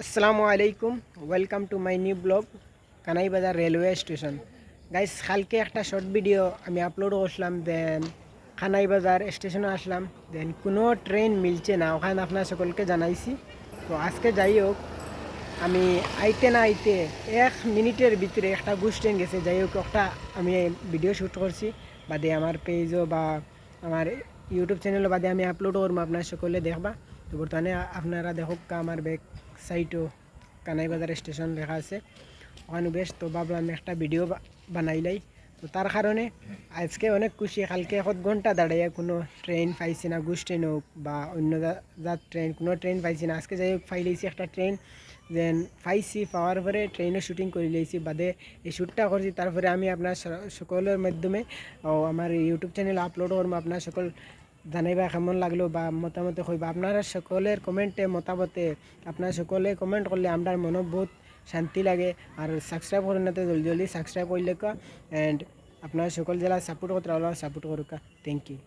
আসসালামু আলাইকুম, welcome to my new blog Kanaibazar railway station. Guys, কালকে একটা শর্ট ভিডিও আমি আপলোড করছিলাম, দেন কানাইবাজার স্টেশনে আসলাম, দেন কোনো ট্রেন মিলছে না, ওখানে আপনার সকলকে জানাইছি। তো আজকে যাই হোক, আমি আইতে না আইতে 1 মিনিটের ভিতরে একটা গুস ট্রেন গেছে। যাই হোক, একটা আমি ভিডিও শ্যুট করছি, বাদে আমার পেজও বা আমার ইউটিউব চ্যানেলও বাদে আমি আপলোড করবো, আপনার সকলে দেখবা। তো বর্তমানে আপনারা দেখুক আমার ব্যাক সাইটও কানাইবাজার স্টেশন লেখা আছে, ওখানে বেশ। তো ভাবলাম আমি একটা ভিডিও বানাইলাই। তো তার কারণে আজকে অনেক খুশি। কালকে 1 ঘন্টা দাঁড়াইয়া কোনো ট্রেন পাইছি না, গুস ট্রেন হোক বা অন্য যার ট্রেন, কোনো ট্রেন পাইছি না। আজকে যাই হোক পাইলেছি একটা ট্রেন, দেন পাইছি, পাওয়ার পরে ট্রেনও শুটিং করে লিয়েছি, বাদে এই শ্যুটটা করছি। তারপরে আমি আপনার সকলের মাধ্যমে আমার ইউটিউব চ্যানেল আপলোড করবো। আপনার সকল জানাইবা কেমন লাগলো বা মতামতে কইবা। আপনারা সকলের কমেন্টে মতামতে, আপনারা সকলে কমেন্ট করলে আমরা মনে বহুত শান্তি লাগে। আর সাবস্ক্রাইব করেন না তো জলদি জলদি সাবস্ক্রাইব করলে, অ্যান্ড আপনারা সকল জেলা সাপোর্ট করতে সাপোর্ট করুকা। Thank you.